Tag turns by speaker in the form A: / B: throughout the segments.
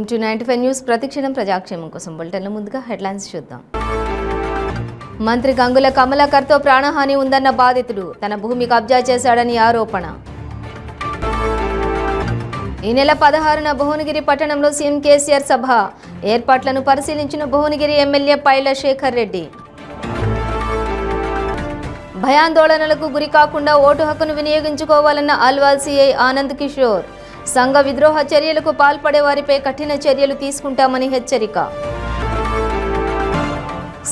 A: Welcome to 95 news. ప్రతిక్షణం ప్రజాక్షేమం కోసం బులెటిన్ల ముందుగా హెడ్లైన్స్ చూద్దాం. మంత్రి గంగుల కమలాకర్తో ప్రాణహాని ఉందన్న బాధితుడు, తన భూమి కబ్జా చేశాడని ఆరోపణ. ఈ నెల 16న భువనగిరి పట్టణంలో సీఎం కేసీఆర్ సభ ఏర్పాట్లను పరిశీలించిన భువనగిరి ఎమ్మెల్యే పైల శేఖర్ రెడ్డి. భయాందోళనలకు గురి కాకుండా ఓటు హక్కును వినియోగించుకోవాలన్న అల్వాల్ సిఐ ఆనంద్ కిషోర్. సంఘ విద్రోహ చర్యలకు పాల్పడే వారిపై కఠిన చర్యలు తీసుకుంటామని హెచ్చరిక.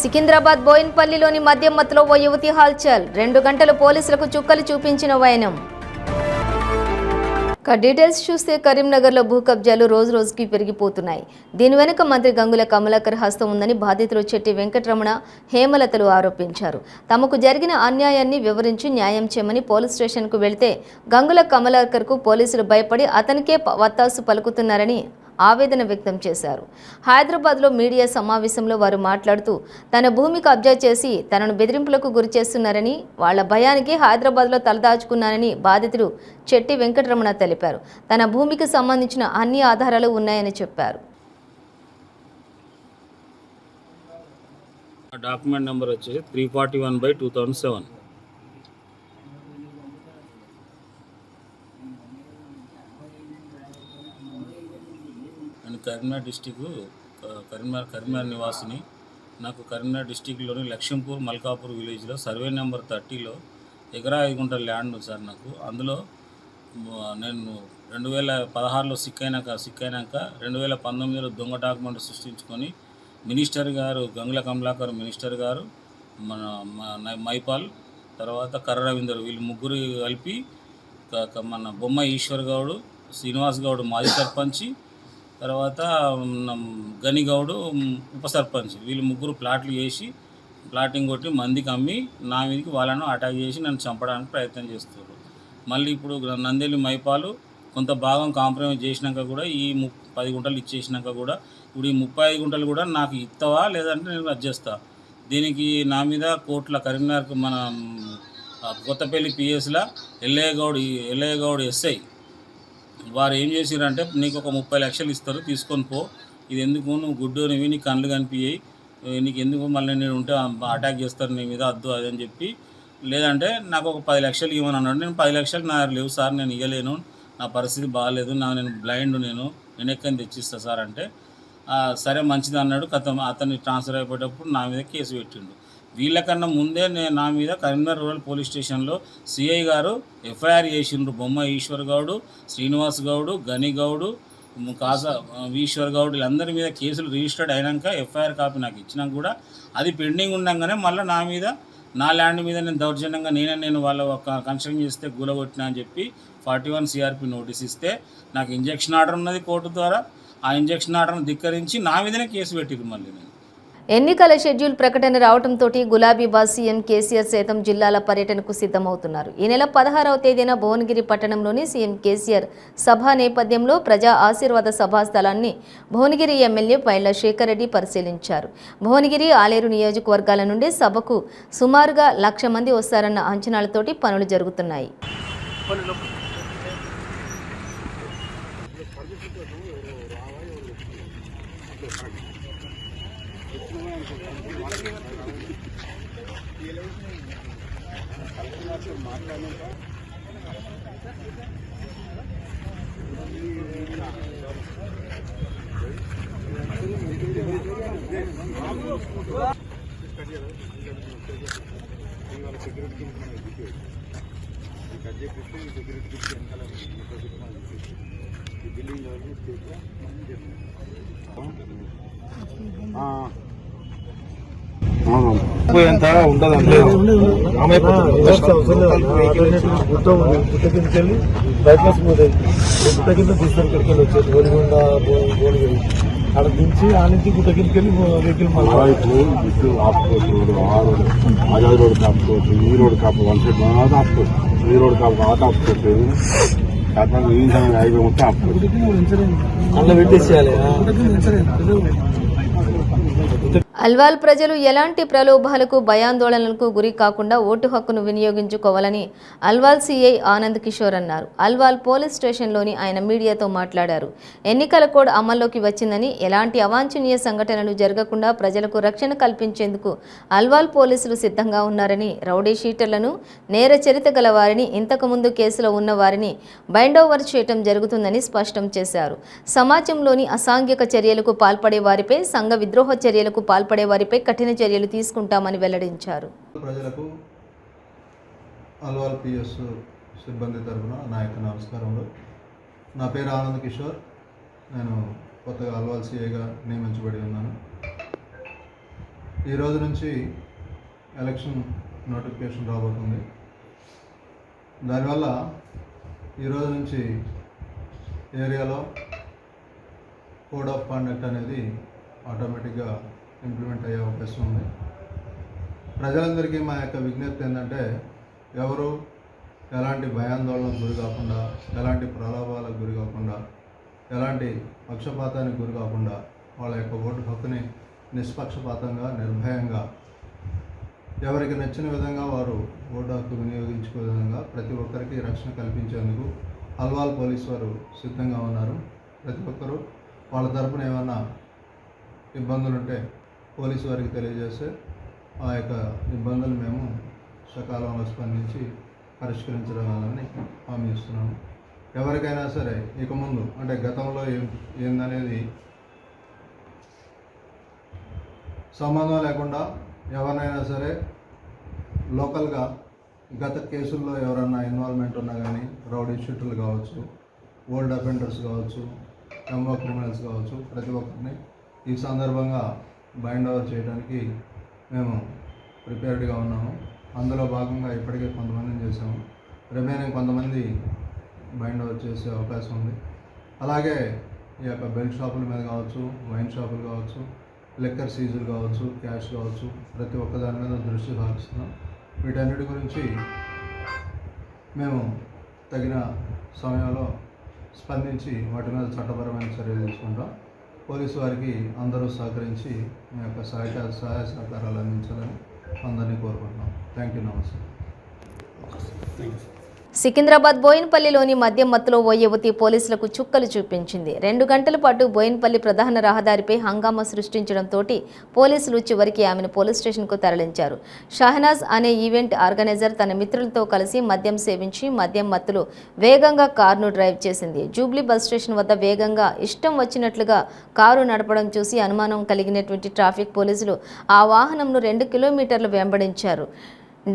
A: సికింద్రాబాద్ బోయిన్పల్లిలోని మద్యం మత్తులో ఓ యువతి హల్చల్. 2 గంటలు పోలీసులకు చుక్కలు చూపించిన వైనం. డీటెయిల్స్ చూస్తే కరీంనగర్లో భూ కబ్జాలు రోజు రోజుకి పెరిగిపోతున్నాయి. దీని వెనుక మంత్రి గంగుల కమలాకర్ హస్తం ఉందని బాధితులు చెట్టి వెంకటరమణ, హేమలతలు ఆరోపించారు. తమకు జరిగిన అన్యాయాన్ని వివరించి న్యాయం చేయమని పోలీస్ స్టేషన్కు వెళితే గంగుల కమలాకర్కు పోలీసులు భయపడి అతనికే వత్తాసు పలుకుతున్నారని ఆవేదన వ్యక్తం చేశారు. హైదరాబాద్లో మీడియా సమావేశంలో వారు మాట్లాడుతూ, తన భూమి కబ్జా చేసి తనను బెదిరింపులకు గురి చేస్తున్నారని, వాళ్ల భయానికి హైదరాబాద్లో తలదాచుకున్నానని బాధితుడు చెట్టి వెంకటరమణ తెలిపారు. తన భూమికి సంబంధించిన అన్ని ఆధారాలు ఉన్నాయని చెప్పారు.
B: డాక్యుమెంట్ నెంబర్ వచ్చేసి 341/2007. కరీంనగర్ డిస్టిక్ కరీంనగర్ నివాసిని. నాకు కరీంనగర్ డిస్టిక్లోని లక్ష్మీపూర్ మల్కాపూర్ విలేజ్లో సర్వే నెంబర్ 30లో ఎకరా 5 గుంటల ల్యాండ్ ఉంది సార్ నాకు. అందులో నేను 2016లో సిక్ అయినాక 2019లో దొంగ డాక్యుమెంట్ సృష్టించుకొని మినిస్టర్ గారు గంగుల కమలాకర్ మినిస్టర్ గారు, మన మైపాల్, తర్వాత కర్ర రవీందర్, వీళ్ళు ముగ్గురు కలిపి మన బొమ్మ ఈశ్వర్ గౌడ్, శ్రీనివాస్ గౌడ్ మాజీ సర్పంచి, తర్వాత గనిగౌడు ఉప సర్పంచ్, వీళ్ళు ముగ్గురు ప్లాట్లు చేసి ప్లాటింగ్ కొట్టి మందికి అమ్మి నా మీదకి వాళ్ళను అటాక్ చేసి నన్ను చంపడానికి ప్రయత్నం చేస్తారు. మళ్ళీ ఇప్పుడు నందేలి మైపాలు కొంత భాగం కాంప్రమైజ్ చేసినాక కూడా ఈ 10 గుంటలు ఇచ్చేసినాక కూడా ఇప్పుడు ఈ 35 గుంటలు కూడా నాకు ఇస్తావా లేదంటే నేను వచ్చేస్తా. దీనికి నా మీద కోర్టుల కరీంనగర్ మన కొత్తపల్లి పిఎస్లా ఎల్లయ్య గౌడ్ ఎస్ఐ వారు ఏం చేసిరంటే, నీకు ఒక 30 లక్షలు ఇస్తారు, తీసుకొని పో, ఇది ఎందుకు, నువ్వు గుడ్డోనివి, నీ కళ్ళు కనిపించాయి, నీకు ఎందుకు మళ్ళీ నేను ఉంటే అటాక్ చేస్తారు నీ మీద, అద్దు అదని చెప్పి, లేదంటే నాకు ఒక 10 లక్షలు ఇవ్వని అన్నాడు. నేను 10 లక్షలు నా లేవు సార్, నేను ఇవ్వలేను, నా పరిస్థితి బాగాలేదు, నేను బ్లైండ్, నేను ఎక్కని తెచ్చిస్తా సార్ అంటే, సరే మంచిది అన్నాడు. అతన్ని ట్రాన్స్ఫర్ అయిపోయేటప్పుడు నా మీద కేసు పెట్టిండు. వీళ్ళకన్నా ముందే నా మీద కరీంనగర్ రూరల్ పోలీస్ స్టేషన్లో సిఐ గారు ఎఫ్ఐఆర్ చేసిండ్రు. బొమ్మ ఈశ్వర్ గౌడు, శ్రీనివాస్ గౌడు, గనిగౌడు, ఈశ్వర్ గౌడ్, వీళ్ళందరి మీద కేసులు రిజిస్టర్డ్ అయినాక ఎఫ్ఐఆర్ కాపీ నాకు ఇచ్చినాక కూడా అది పెండింగ్ ఉండగానే మళ్ళీ నా మీద, నా ల్యాండ్ మీద నేను దౌర్జన్యంగా నేను వాళ్ళ ఒక కన్స్ట్రక్షన్ చేస్తే గులగొట్టినా అని చెప్పి 41 CRP నోటీస్ ఇస్తే నాకు ఇంజక్షన్ ఆర్డర్ ఉన్నది కోర్టు ద్వారా. ఆ ఇంజక్షన్ ఆర్డర్ను ధిక్కరించి నా మీదనే కేసు పెట్టిరు. మళ్ళీ నేను
A: ఎన్నికల షెడ్యూల్ ప్రకటన రావడంతో గులాబీబాద్ సీఎం కేసీఆర్ సైతం జిల్లాల పర్యటనకు సిద్ధమవుతున్నారు. ఈ నెల 16వ తేదీన భువనగిరి పట్టణంలోని సీఎం కేసీఆర్ సభ నేపథ్యంలో ప్రజా ఆశీర్వాద సభా స్థలాన్ని భువనగిరి ఎమ్మెల్యే పైల శేఖర్ రెడ్డి పరిశీలించారు. భువనగిరి, ఆలేరు నియోజకవర్గాల నుండి సభకు సుమారుగా 1,00,000 మంది వస్తారన్న అంచనాలతోటి పనులు జరుగుతున్నాయి.
C: ఎంత ఉండదండి, గుట్ట కిందకెళ్ళి బైపాస్ మీద గుట్ట కింద తీసుకెళ్ళి వచ్చేది గోలిగొండ భువనగిరి అక్కడ దించి ఆ నుంచి గుట్ట కిందకెళ్ళి వెహికల్
D: ఆజాద్ రోడ్ కాపుకోవచ్చు, ఈ రోడ్ కాపు 1 సైడ్ ఆపుకోవచ్చు, ఈ రోడ్ కాపు ఆపుకోవచ్చు, కాకపోతే ఈ సమయం అయిపోయి మొత్తం ఆపుకోవచ్చు.
C: అందులో పెట్టేసేయాలి.
A: అల్వాల్ ప్రజలు ఎలాంటి ప్రలోభాలకు భయాందోళనలకు గురి కాకుండా ఓటు హక్కును వినియోగించుకోవాలని అల్వాల్ సిఐ ఆనంద్ కిషోర్ అన్నారు. అల్వాల్ పోలీస్ స్టేషన్లోని ఆయన మీడియాతో మాట్లాడారు. ఎన్నికల కోడ్ అమల్లోకి వచ్చిందని ఎలాంటి అవాంఛనీయ సంఘటనలు జరగకుండా ప్రజలకు రక్షణ కల్పించేందుకు అల్వాల్ పోలీసులు సిద్ధంగా ఉన్నారని, రౌడీ షీటర్లను, నేర చరిత్ర గల వారిని, ఇంతకుముందు కేసులో ఉన్న వారిని బైండ్ ఓవర్ చేయడం జరుగుతుందని స్పష్టం చేశారు. సమాజంలోని అసాంఘిక చర్యలకు పాల్పడే వారిపై, సంఘ విద్రోహ చర్యలకు పాల్పడే వారిపై కఠిన చర్యలు తీసుకుంటామని వెల్లడించారు.
E: ప్రజలకు అల్వాల్ పిఎస్ సిబ్బంది తరఫున నా యొక్క నమస్కారములు. నా పేరు ఆనంద్ కిషోర్. నేను కొత్తగా అల్వాల్ సిఐగా నియమించబడి ఉన్నాను. ఈ రోజు నుంచి ఎలక్షన్ నోటిఫికేషన్ రాబోతుంది. దానివల్ల ఈరోజు నుంచి ఏరియాలో కోడ్ ఆఫ్ కాండక్ట్ అనేది ఆటోమేటిక్గా ఇంప్లిమెంట్ అయ్యే అవకాశం ఉంది. ప్రజలందరికీ మా యొక్క విజ్ఞప్తి ఏంటంటే, ఎవరు ఎలాంటి భయాందోళనకు గురి కాకుండా, ఎలాంటి ప్రలోభాలకు గురి కాకుండా, ఎలాంటి పక్షపాతానికి గురి కాకుండా వాళ్ళ యొక్క ఓటు హక్కుని నిష్పక్షపాతంగా, నిర్భయంగా ఎవరికి నచ్చిన విధంగా వారు ఓటు హక్కు వినియోగించుకునే విధంగా ప్రతి ఒక్కరికి రక్షణ కల్పించేందుకు అల్వాల్ పోలీసు వారు సిద్ధంగా ఉన్నారు. ప్రతి ఒక్కరూ వాళ్ళ తరపున ఏమన్నా ఇబ్బందులు ఉంటే పోలీసు వారికి తెలియజేస్తే ఆ యొక్క ఇబ్బందులు మేము సకాలంలో స్పందించి పరిష్కరించడాలని హామీ ఇస్తున్నాము. ఎవరికైనా సరే ఇక ముందు అంటే గతంలో ఏందనేది సంబంధం లేకుండా ఎవరినైనా సరే లోకల్గా గత కేసుల్లో ఎవరన్నా ఇన్వాల్వ్మెంట్ ఉన్నా కానీ, రౌడీ షీటర్లు కావచ్చు, ఓల్డ్ అఫెండర్స్ కావచ్చు, ఎంఓ క్రిమినల్స్ కావచ్చు, ప్రతి ఒక్కరిని ఈ సందర్భంగా బైండ్ ఓవర్ చేయడానికి మేము ప్రిపేర్డ్గా ఉన్నాము. అందులో భాగంగా ఇప్పటికే కొంతమందిని చేసాము. రిమైనింగ్ కొంతమంది బైండ్ ఓవర్ చేసే అవకాశం ఉంది. అలాగే ఈ యొక్క బెల్ట్ షాపుల మీద కావచ్చు, వైన్ షాపులు కావచ్చు, లిక్కర్ సీజులు కావచ్చు, క్యాష్ కావచ్చు, ప్రతి ఒక్క దాని మీద దృష్టి సారిస్తున్నాం. వీటన్నిటి గురించి మేము తగిన సమయంలో స్పందించి వాటి మీద చట్టపరమైన చర్యలు తీసుకుంటాం. పోలీసు వారికి అందరూ సహకరించి మీ యొక్క సహాయ సహకారాలు అందించాలని అందరినీ కోరుకుంటున్నాం. Thank you. నమస్తే.
A: సికింద్రాబాద్ బోయిన్పల్లిలోని మద్యం మత్తులో ఓ యువతి పోలీసులకు చుక్కలు చూపించింది. 2 గంటల పాటు బోయిన్పల్లి ప్రధాన రహదారిపై హంగామా సృష్టించడంతో పోలీసులు చివరికి ఆమెను పోలీస్ స్టేషన్కు తరలించారు. షహనాజ్ అనే ఈవెంట్ ఆర్గనైజర్ తన మిత్రులతో కలిసి మద్యం సేవించి మద్యం మత్తులో వేగంగా కారును డ్రైవ్ చేసింది. జూబ్లీ బస్ స్టేషన్ వద్ద వేగంగా ఇష్టం వచ్చినట్లుగా కారు నడపడం చూసి అనుమానం కలిగినటువంటి ట్రాఫిక్ పోలీసులు ఆ వాహనంను 2 కిలోమీటర్లు వెంబడించారు.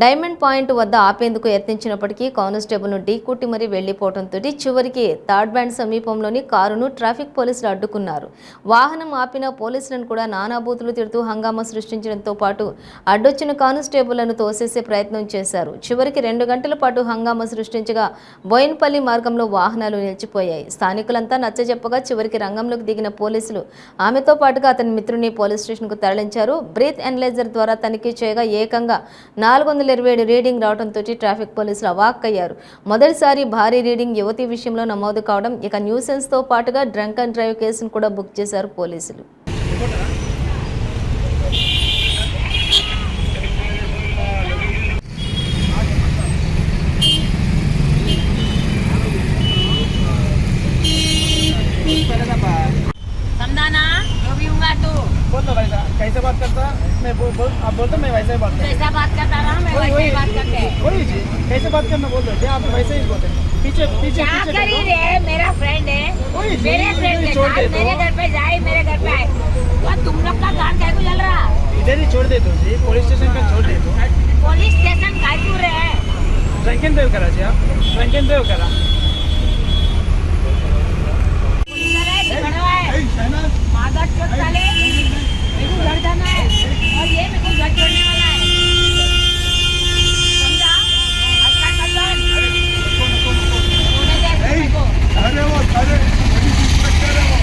A: డైమండ్ పాయింట్ వద్ద ఆపేందుకు యత్నించినప్పటికీ కానిస్టేబుల్ను ఢీకొట్టి మరీ వెళ్లిపోవడంతో చివరికి థర్డ్ బ్యాండ్ సమీపంలోని కారును ట్రాఫిక్ పోలీసులు అడ్డుకున్నారు. వాహనం ఆపిన పోలీసులను కూడా నానాబూతులు తిడుతూ హంగామా సృష్టించడంతో పాటు అడ్డొచ్చిన కానిస్టేబుళ్లను తోసేసే ప్రయత్నం చేశారు. చివరికి 2 గంటల పాటు హంగామా సృష్టించగా బోయిన్పల్లి మార్గంలో వాహనాలు నిలిచిపోయాయి. స్థానికులంతా నచ్చజెప్పగా చివరికి రంగంలోకి దిగిన పోలీసులు ఆమెతో పాటుగా అతని మిత్రుని పోలీస్ స్టేషన్కు తరలించారు. బ్రీత్ ఎనలైజర్ ద్వారా తనిఖీ చేయగా ఏకంగా 427 రీడింగ్ రావడంతో ట్రాఫిక్ పోలీసులు అవాక్కయ్యారు. మొదటిసారి భారీ రీడింగ్ యువతి విషయంలో నమోదు కావడం, ఇక న్యూసెన్స్తో పాటుగా డ్రంక్ అండ్ డ్రైవ్ కేసును కూడా బుక్ చేశారు పోలీసులు.
F: कैसे बात करता मैं आप बोलते मैं वैसे ही बात करता
G: जैसा बात करता रहा मैं वैसे ही बात करते हैं
F: वही चीज कैसे बात करना बोल रहे आप वैसे ही बोलते पीछे पीछे
G: क्या
F: पीछे
G: करी रे मेरा फ्रेंड है मेरे फ्रेंड के साथ मेरे घर पे जाए मेरे घर पे आए तो तुम लोग का गान क्या को चल रहा
F: इधर ही छोड़ दे दो जी पुलिस स्टेशन का छोड़ दे दो
G: पुलिस स्टेशन काय क्यों रे
F: ड्रंक एंड ड्राइव करा जी आप ड्रंक एंड ड्राइव करा
G: मादक चोट डाले मेरे को घर जाना है और ये मेरे को घर छोड़ने वाला है समझा अच्छा कल्याण होने दे मेरे को
D: अरे वो अरे पुलिस इंस्पेक्टर है वो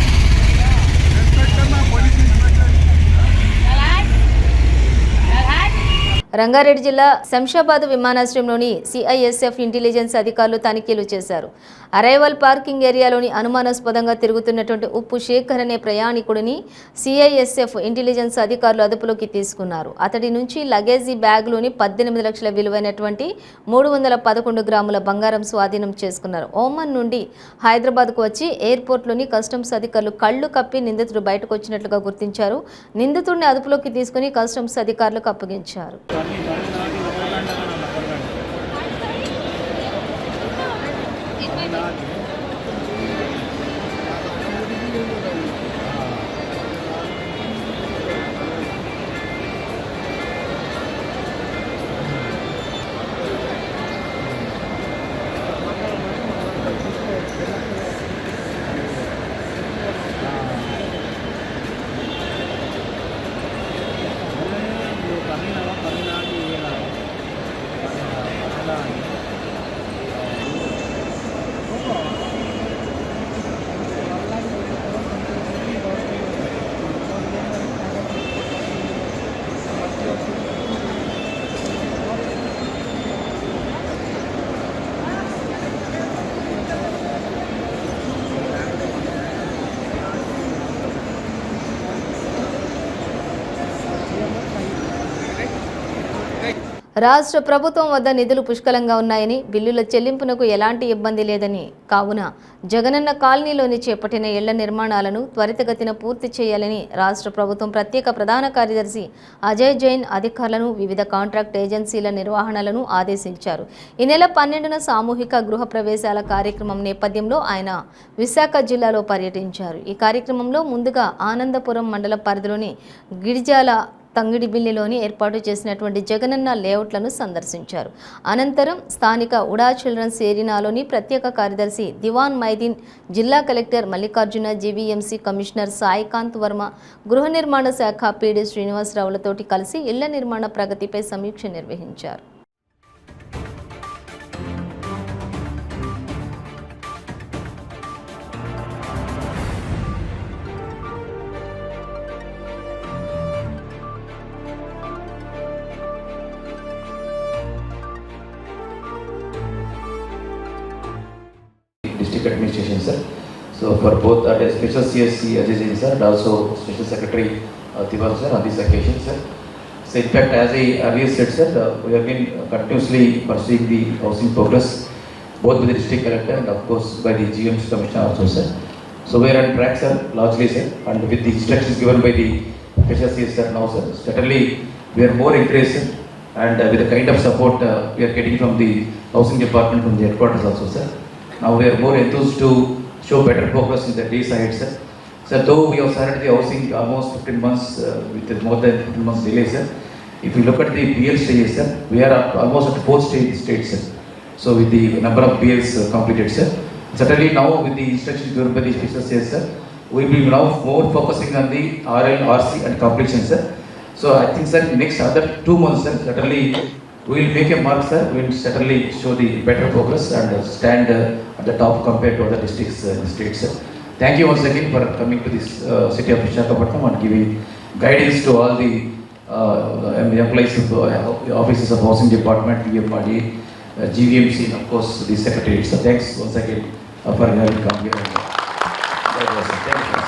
D: इंस्पेक्टर ना पुलिस इंस्पेक्टर
G: चलाट
A: రంగారెడ్డి జిల్లా శంషాబాద్ విమానాశ్రయంలోని సిఐఎస్ఎఫ్ ఇంటెలిజెన్స్ అధికారులు తనిఖీలు చేశారు. అరైవల్ పార్కింగ్ ఏరియాలోని అనుమానాస్పదంగా తిరుగుతున్నటువంటి ఉప్పు శేఖర్ అనే ప్రయాణికుడిని సిఐఎస్ఎఫ్ ఇంటెలిజెన్స్ అధికారులు అదుపులోకి తీసుకున్నారు. అతడి నుంచి లగేజీ బ్యాగ్లోని 18 లక్షల విలువైనటువంటి 311 గ్రాముల బంగారం స్వాధీనం చేసుకున్నారు. ఓమన్ నుండి హైదరాబాద్కు వచ్చి ఎయిర్పోర్ట్లోని కస్టమ్స్ అధికారులు కళ్లు కప్పి నిందితుడు బయటకు వచ్చినట్లుగా గుర్తించారు. నిందితుడిని అదుపులోకి తీసుకుని కస్టమ్స్ అధికారులకు అప్పగించారు. రాష్ట్ర ప్రభుత్వం వద్ద నిధులు పుష్కలంగా ఉన్నాయని, బిల్లుల చెల్లింపునకు ఎలాంటి ఇబ్బంది లేదని, కావున జగనన్న కాలనీలోని చేపట్టిన ఇళ్ల నిర్మాణాలను త్వరితగతిన పూర్తి చేయాలని రాష్ట్ర ప్రభుత్వం ప్రత్యేక ప్రధాన కార్యదర్శి అజయ్ జైన్ అధికారులను, వివిధ కాంట్రాక్ట్ ఏజెన్సీల నిర్వహణలను ఆదేశించారు. ఈ నెల 12న సామూహిక గృహ ప్రవేశాల కార్యక్రమం నేపథ్యంలో ఆయన విశాఖ జిల్లాలో పర్యటించారు. ఈ కార్యక్రమంలో ముందుగా ఆనందపురం మండల పరిధిలోని గిరిజాల తంగిడిబిల్లిలోని ఏర్పాటు చేసినటువంటి జగనన్న లేఅవుట్లను సందర్శించారు. అనంతరం స్థానిక ఉడా చిల్డ్రన్స్ ఏరియాలోని ప్రత్యేక కార్యదర్శి దివాన్ మైదీన్, జిల్లా collector Mallikarjuna, GVMC commissioner Saikanth Varma, గృహ నిర్మాణ శాఖ పీడీ శ్రీనివాసరావులతోటి కలిసి ఇళ్ల నిర్మాణ ప్రగతిపై సమీక్ష నిర్వహించారు.
H: District Administration, sir. So for both Special CSC Ajay Jain, sir, and also Special Secretary Tiwal, sir, on this occasion, sir. So in fact, as I earlier said, sir, we have been continuously pursuing the housing progress, both by the District Collector and of course by the GMC Commissioner also, sir. So we are on track, sir, largely, sir, and with the instructions given by the Special CS, sir, now, sir. Certainly, we are more encouraged, sir, and with the kind of support we are getting from the Housing Department, from the headquarters also, sir. Now we are more enthused to show better progress in the days ahead, sir. So though we have started the housing almost 15 months with more than 15 months delay, sir. If you look at the BL stages, sir, we are almost at 4th stage, sir. So with the number of BLs completed, sir. Certainly now with the instructions given by the special CS, sir, we will be now more focusing on the RL, RC and completion, sir. So I think, sir, next other 2 months, sir, certainly we will make a mark, sir. We will certainly show the better progress and stand at the top compared to other districts in the state, sir. Thank you once again for coming to this city of Visakhapatnam and giving guidance to all the employees of offices of Housing Department, PMRD, GVMC, and of course the Secretariat. So thanks once again for having come here. Thank you.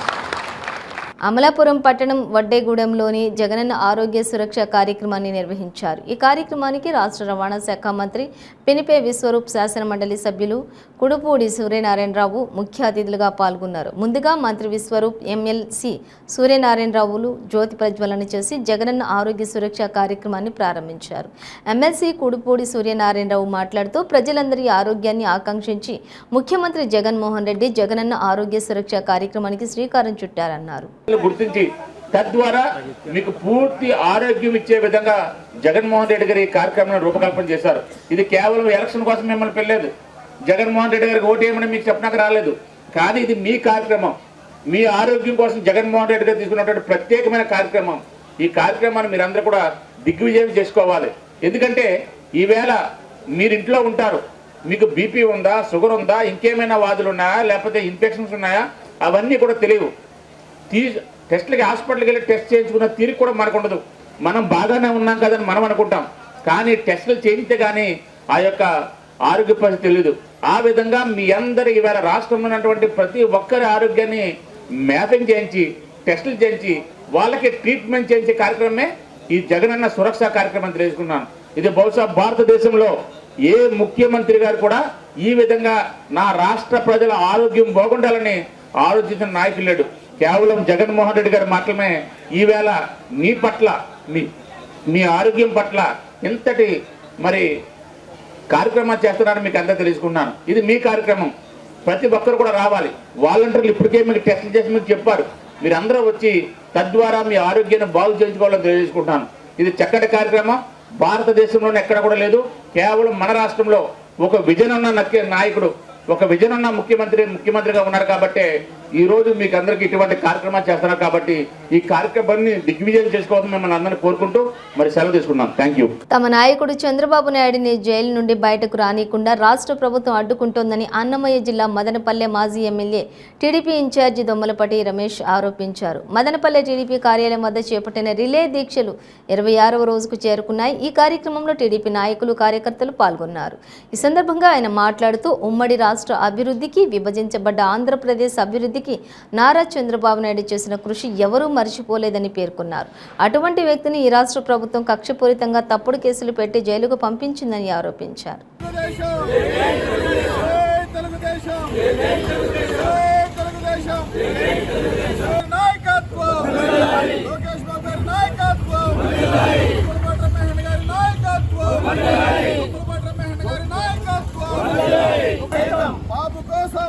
A: Amalapuram పట్టణం వడ్డేగూడెంలోని జగనన్న ఆరోగ్య సురక్ష కార్యక్రమాన్ని నిర్వహించారు. ఈ కార్యక్రమానికి రాష్ట్ర రవాణా శాఖ మంత్రి పినిపే విశ్వరూప్, శాసన మండలి సభ్యులు కుడుపూడి సూర్యనారాయణరావు ముఖ్య అతిథులుగా పాల్గొన్నారు. ముందుగా మంత్రి విశ్వరూప్, ఎమ్మెల్సీ సూర్యనారాయణరావులు జ్యోతి ప్రజ్వలన చేసి జగనన్న ఆరోగ్య సురక్ష కార్యక్రమాన్ని ప్రారంభించారు. ఎమ్మెల్సీ కుడుపూడి సూర్యనారాయణరావు మాట్లాడుతూ ప్రజలందరి ఆరోగ్యాన్ని ఆకాంక్షించి ముఖ్యమంత్రి జగన్మోహన్ రెడ్డి జగనన్న ఆరోగ్య సురక్ష కార్యక్రమానికి శ్రీకారం చుట్టారన్నారు.
I: గుర్తించి తద్వారా మీకు పూర్తి ఆరోగ్యం ఇచ్చే విధంగా జగన్మోహన్ రెడ్డి గారు ఈ కార్యక్రమాన్ని రూపకల్పన చేశారు. ఇది కేవలం ఎలక్షన్ కోసం మిమ్మల్ని పెళ్ళలేదు, జగన్మోహన్ రెడ్డి గారికి ఓటు వేయమని మీకు చెప్పడానికి రాలేదు, కానీ ఇది మీ కార్యక్రమం. మీ ఆరోగ్యం కోసం జగన్మోహన్ రెడ్డి గారు తీసుకున్నటువంటి ప్రత్యేకమైన కార్యక్రమం. ఈ కార్యక్రమాన్ని మీరందరూ కూడా దిగ్విజయం చేసుకోవాలి. ఎందుకంటే ఈవేళ మీరు ఇంట్లో ఉంటారు, మీకు బీపీ ఉందా, షుగర్ ఉందా, ఇంకేమైనా వ్యాధులు ఉన్నాయా, లేకపోతే ఇన్ఫెక్షన్స్ ఉన్నాయా, అవన్నీ కూడా తెలియవు. టెస్ట్లకి హాస్పిటల్కి వెళ్ళి టెస్ట్ చేయించుకున్న తీరిక కూడా మనకు ఉండదు. మనం బాగానే ఉన్నాం కదని మనం అనుకుంటాం, కానీ టెస్టులు చేయిస్తే కానీ ఆ యొక్క ఆరోగ్య పరిస్థితి తెలియదు. ఆ విధంగా మీ అందరి ఈవేళ రాష్ట్రంలో ఉన్నటువంటి ప్రతి ఒక్కరి ఆరోగ్యాన్ని మ్యాపింగ్ చేయించి టెస్టులు చేయించి వాళ్ళకి ట్రీట్మెంట్ చేయించే కార్యక్రమమే ఈ జగనన్న సురక్ష కార్యక్రమం తెలుసుకున్నాను. ఇది బహుశా భారతదేశంలో ఏ ముఖ్యమంత్రి గారు కూడా ఈ విధంగా నా రాష్ట్ర ప్రజల ఆరోగ్యం బాగుండాలని ఆలోచించిన నాయకులు లేడు. కేవలం జగన్మోహన్ రెడ్డి గారు మాత్రమే ఈవేళ మీ పట్ల మీ ఆరోగ్యం పట్ల ఇంతటి మరి కార్యక్రమాలు చేస్తున్నారని మీకు అందరూ తెలుసుకున్నాను. ఇది మీ కార్యక్రమం, ప్రతి ఒక్కరు కూడా రావాలి. వాలంటీర్లు ఇప్పటికే మీకు టెస్టులు చేసి మీకు చెప్పారు, మీరు అందరూ వచ్చి తద్వారా మీ ఆరోగ్యాన్ని బాగు చేయించుకోవాలని తెలియజేసుకుంటున్నాను. ఇది చక్కటి కార్యక్రమం, భారతదేశంలోనే ఎక్కడ కూడా లేదు. కేవలం మన రాష్ట్రంలో ఒక విజన్ ఉన్న నాయకుడు, ఒక విజన్ ఉన్న ముఖ్యమంత్రిగా ఉన్నారు కాబట్టి ఈరోజు మీకు అందరికీ ఇటువంటి కార్యక్రమాలు చేస్తున్నారు. కాబట్టి ఈ కార్యక్రమాన్ని దిగ్విజయం చేసుకోవాలని మిమ్మల్ని అందరినీ కోరుకుంటూ మరి సెలవు తీసుకున్నాం. Thank you.
A: తమ నాయకుడు చంద్రబాబు నాయుడిని జైలు నుండి బయటకు రానియకుండా రాష్ట్ర ప్రభుత్వం అడ్డుకుంటోందని అన్నమయ్య జిల్లా మదనపల్లె మాజీ MLA TDP incharge Dommalapati Ramesh ఆరోపించారు. మదనపల్లె టీడీపీ కార్యాలయం వద్ద చేపట్టిన రిలే దీక్షలు 26వ రోజుకు చేరుకున్నాయి. ఈ కార్యక్రమంలో టీడీపీ నాయకులు కార్యకర్తలు పాల్గొన్నారు. ఈ సందర్భంగా ఆయన మాట్లాడుతూ ఉమ్మడి రాష్ట్ర అభివృద్ధికి, విభజించబడ్డ ఆంధ్రప్రదేశ్ అభివృద్ధికి నారా చంద్రబాబు నాయుడు చేసిన కృషి ఎవరూ మర్చిపోలేదని పేర్కొన్నారు. అటువంటి వ్యక్తిని ఈ రాష్ట్ర ప్రభుత్వం కక్షపూరితంగా తప్పుడు కేసులు పెట్టి జైలుకు పంపించిందని ఆరోపించారు.
E: బాబు కోసం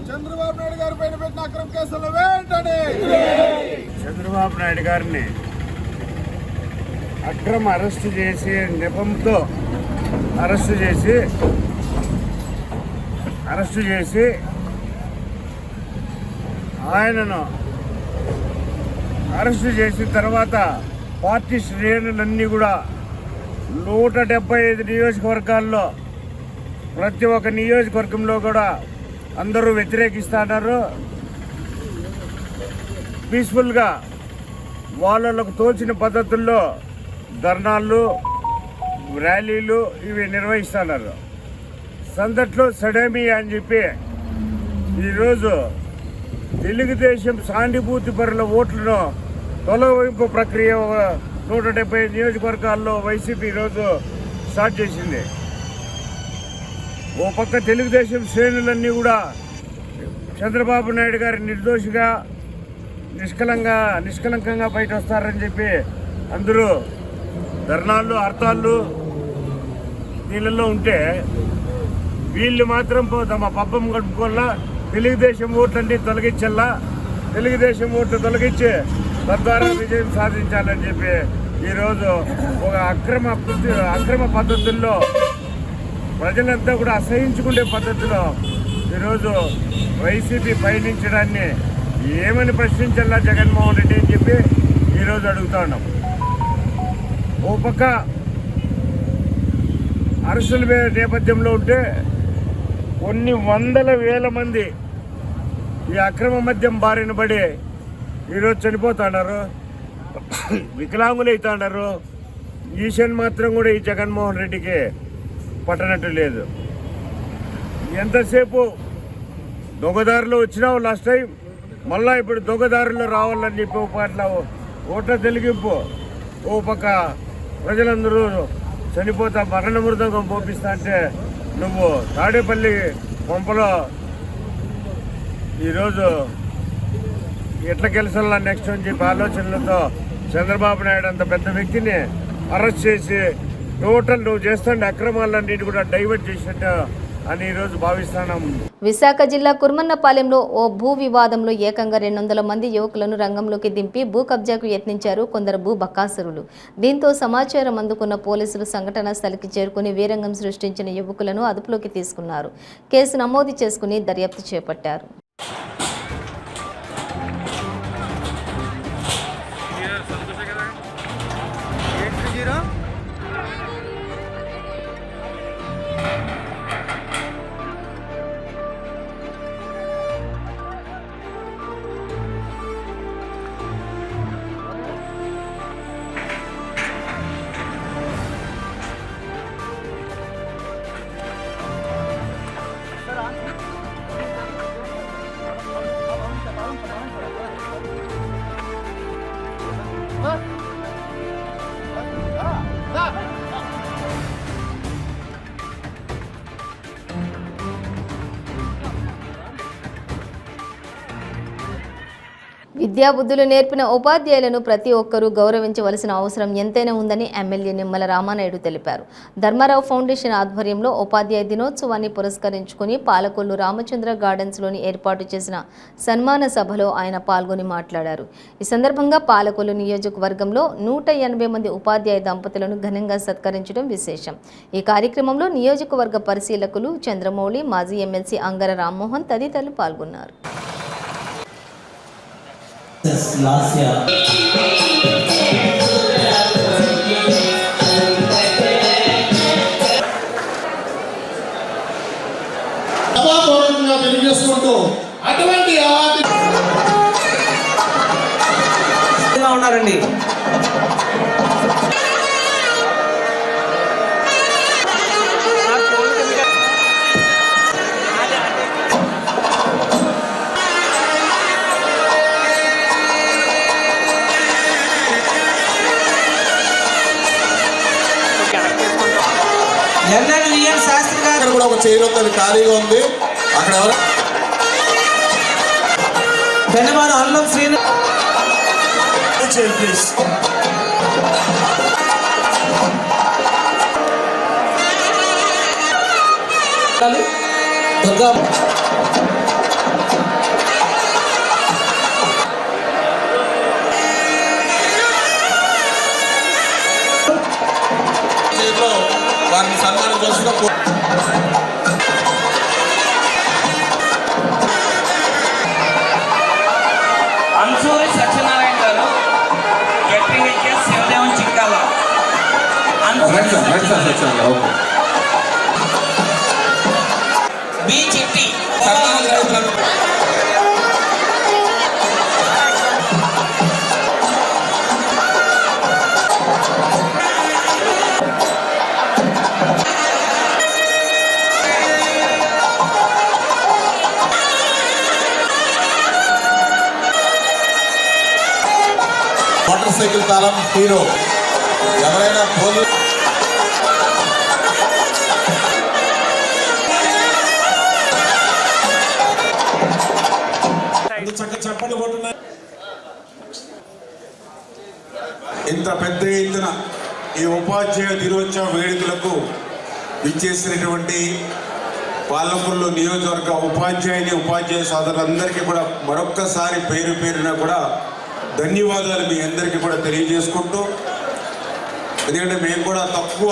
E: చంద్రబాబు నాయుడు గారి పైన పెట్టిన అక్రమ కేసులు వెంటనే
D: చంద్రబాబు నాయుడు గారిని అక్రమ అరెస్టు చేసి నెపంతో అరెస్టు చేసి ఆయనను అరెస్టు చేసిన తర్వాత పార్టీ శ్రేణులన్నీ కూడా 175 నియోజకవర్గాల్లో ప్రతి ఒక్క నియోజకవర్గంలో కూడా అందరూ వ్యతిరేకిస్తున్నారు. పీస్ఫుల్గా వాళ్ళకు తోచిన పద్ధతుల్లో ధర్నాలు, ర్యాలీలు ఇవి నిర్వహిస్తున్నారు. సందట్లో సడేమి అని చెప్పి ఈరోజు తెలుగుదేశం సానుభూతి పరుల ఓట్లను తొలగింపు ప్రక్రియ 170 నియోజకవర్గాల్లో వైసీపీ ఈరోజు స్టార్ట్ చేసింది. ఓ పక్క తెలుగుదేశం శ్రేణులన్నీ కూడా చంద్రబాబు నాయుడు గారి నిర్దోషిగా నిష్కలంకంగా బయట వస్తారని చెప్పి అందరూ ధర్నాలు, హర్తాళ్ళు నీళ్ళల్లో ఉంటే వీళ్ళు మాత్రం తమ పబ్బం గడుపుకోవాలా, తెలుగుదేశం ఓట్లన్నీ తొలగించాలా, తెలుగుదేశం ఓట్లు తొలగించి తద్వారా విజయం సాధించాలని చెప్పి ఈరోజు ఒక అక్రమ పద్ధతుల్లో ప్రజలంతా కూడా అసహించుకునే పద్ధతిలో ఈరోజు వైసీపీ పయనించడాన్ని ఏమని ప్రశ్నించాలా జగన్మోహన్ రెడ్డి అని చెప్పి ఈరోజు అడుగుతా ఉన్నాం. ఓ పక్క అరెస్టుల నేపథ్యంలో ఉంటే కొన్ని వందల వేల మంది ఈ అక్రమ మద్యం బారిన పడి ఈరోజు చనిపోతున్నారు, వికలాంగులు అవుతున్నారు. ఈషన్ మాత్రం కూడా ఈ జగన్మోహన్ రెడ్డికి పట్టనట్టు లేదు. ఎంతసేపు దొంగదారులు వచ్చినావు లాస్ట్ టైం, మళ్ళా ఇప్పుడు దొంగదారుల్లో రావాలని చెప్పి ఓ పట్ల ఓట్ల తొలగింపు, ఓ పక్క ప్రజలందరూ చనిపోతా మరణ మృదంగం పోపిస్తా అంటే నువ్వు తాడేపల్లి పంపలో ఈరోజు ఎట్లా గెలిచాలా నెక్స్ట్ అని చెప్పి ఆలోచనలతో చంద్రబాబు నాయుడు అంత పెద్ద వ్యక్తిని అరెస్ట్ చేసి టోటల్ నువ్వు చేస్తుండే అక్రమాలన్నిటి కూడా డైవర్ట్ చేసినట్టు అని ఈరోజు భావిస్తున్నాం.
A: విశాఖ జిల్లా కుర్మన్నపాలెంలో ఓ భూ వివాదంలో ఏకంగా 200 మంది యువకులను రంగంలోకి దింపి భూ కబ్జాకు యత్నించారు కొందరు భూ బకాసురులు. దీంతో సమాచారం అందుకున్న పోలీసులు సంఘటనా స్థలికి చేరుకుని వీరంగం సృష్టించిన యువకులను అదుపులోకి తీసుకున్నారు. కేసు నమోదు చేసుకుని దర్యాప్తు చేపట్టారు. విద్యాబుద్ధులు నేర్పిన ఉపాధ్యాయులను ప్రతి ఒక్కరూ గౌరవించవలసిన అవసరం ఎంతైనా ఉందని ఎమ్మెల్యే నిమ్మల రామానాయుడు తెలిపారు. ధర్మారావు ఫౌండేషన్ ఆధ్వర్యంలో ఉపాధ్యాయ దినోత్సవాన్ని పురస్కరించుకుని పాలకొల్లు రామచంద్ర గార్డెన్స్లోని ఏర్పాటు చేసిన సన్మాన సభలో ఆయన పాల్గొని మాట్లాడారు. ఈ సందర్భంగా పాలకొల్లు నియోజకవర్గంలో 180 మంది ఉపాధ్యాయ దంపతులను ఘనంగా సత్కరించడం విశేషం. ఈ కార్యక్రమంలో నియోజకవర్గ పరిశీలకులు చంద్రమౌళి, మాజీ ఎమ్మెల్సీ అంగర రామ్మోహన్ తదితరులు పాల్గొన్నారు.
J: తెలియజేసుకుంటూ అటువంటి ఉన్నారండి. శాస్త్రి గారు కూడా ఒక చైర్ ఉంది, ఖాళీగా ఉంది. అక్కడ ఎవరు ధన్యవాదాలు. అల్లం శ్రీను ప్లీజ్. దుర్గా వారిని సన్మానం చేసిన
K: అన్సూరి సత్యనారాయణ గారు, ఎస్పీహెచ్ఎస్ శివదేవం చిక్కాల. బి చిట్టి
J: మోటార్ సైకిల్ తాళం హీరో. ఎవరైనా పోలీసు చెప్పండి కొట్టున్నారు.
D: ఇంత పెద్ద ఎత్తున ఈ ఉపాధ్యాయ దినోత్సవ వేడుకలకు విచ్చేసినటువంటి పాలకొల్లు నియోజకవర్గ ఉపాధ్యాయ సోదరులందరికీ కూడా మరొక్కసారి పేరు పేరున కూడా ధన్యవాదాలు మీ అందరికీ కూడా తెలియజేసుకుంటూ, ఎందుకంటే మేము కూడా తక్కువ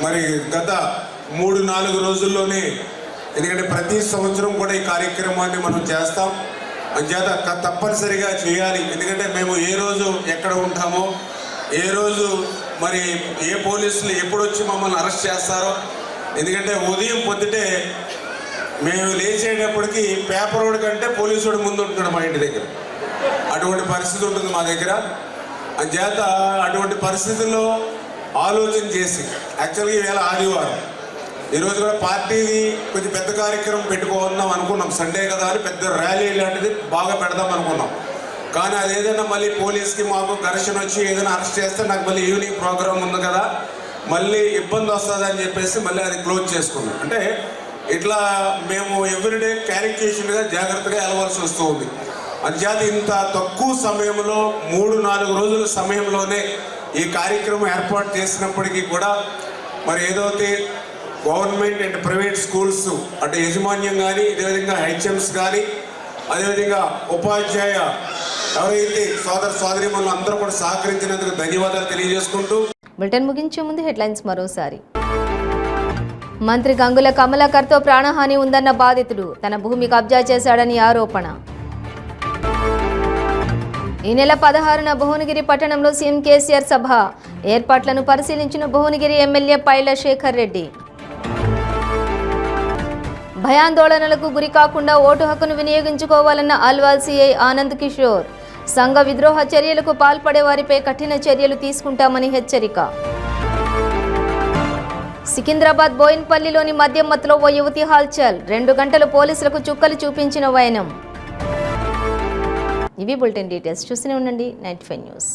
D: మరి గత 3-4 రోజుల్లోనే, ఎందుకంటే ప్రతి సంవత్సరం కూడా ఈ కార్యక్రమాన్ని మనం చేస్తాం. అంచేత తప్పనిసరిగా చేయాలి. ఎందుకంటే మేము ఏ రోజు ఎక్కడ ఉంటామో, ఏ రోజు మరి ఏ పోలీసులు ఎప్పుడు వచ్చి మమ్మల్ని అరెస్ట్ చేస్తారో. ఎందుకంటే ఉదయం పొద్దుటే మేము లేచేటప్పటికి పేపర్ వాడి కంటే పోలీసు వాడు ముందు ఉంటున్నాడు మా ఇంటి దగ్గర. అటువంటి పరిస్థితి ఉంటుంది మా దగ్గర. అంచేత అటువంటి పరిస్థితుల్లో ఆలోచన చేసి, యాక్చువల్గా ఈవేళ ఆదివారం, ఈరోజు కూడా పార్టీని కొంచెం పెద్ద కార్యక్రమం పెట్టుకోవాలని అనుకున్నాం. సండే కదా అని పెద్ద ర్యాలీ లాంటిది బాగా పెడదాం అనుకున్నాం. కానీ అది ఏదైనా మళ్ళీ పోలీస్కి మాకు ఘర్షణ వచ్చి ఏదైనా అరెస్ట్ చేస్తే నాకు మళ్ళీ ఈవినింగ్ ప్రోగ్రామ్ ఉంది కదా, మళ్ళీ ఇబ్బంది వస్తుంది అని చెప్పేసి మళ్ళీ అది క్లోజ్ చేసుకున్నాం. అంటే ఇట్లా మేము ఎవ్రీడే క్యాలిక్యులేషన్గా జాగ్రత్తగా వెళ్ళవలసి వస్తూ ఉంది. అంచేత ఇంత తక్కువ సమయంలో 3-4 రోజుల సమయంలోనే ఈ కార్యక్రమం ఏర్పాటు చేసినప్పటికీ కూడా మరి ఏదైతే గవర్నమెంట్ అండ్ ప్రైవేట్ స్కూల్స్ అంటే యాజమాన్యం కానీ, అదేవిధంగా హెచ్ఎంస్ కానీ, అదేవిధంగా ఉపాధ్యాయ ఎవరైతే సోదరీమణులు అందరూ కూడా సహకరించినందుకు ధన్యవాదాలు తెలియజేసుకుంటూ
A: బులెటిన్ ముగించే ముందు హెడ్లైన్స్ మరోసారి. మంత్రి గంగుల కమలాకర్తో ప్రాణహాని ఉందన్న బాధితుడు, తన భూమి కబ్జా చేశాడని ఆరోపణ. ఈ నెల 16న భువనగిరి పట్టణంలో సీఎం కేసీఆర్ సభ, ఏర్పాట్లను పరిశీలించిన భువనగిరి ఎమ్మెల్యే పైల శేఖర్ రెడ్డి. భయాందోళనలకు గురి కాకుండా ఓటు హక్కును వినియోగించుకోవాలన్న అల్వాల్ సిఐ ఆనంద్ కిషోర్. సంఘ విద్రోహ చర్యలకు పాల్పడే వారిపై కఠిన చర్యలు తీసుకుంటామని హెచ్చరిక. సికింద్రాబాద్ బోయిన్పల్లిలోని మద్యం మత్తులో ఓ యువతి హల్చల్, 2 గంటలు పోలీసులకు చుక్కలు చూపించిన వైనం. ఇవి బులెటిన్ డీటెయిల్స్. చూస్తూనే ఉండండి 95 న్యూస్.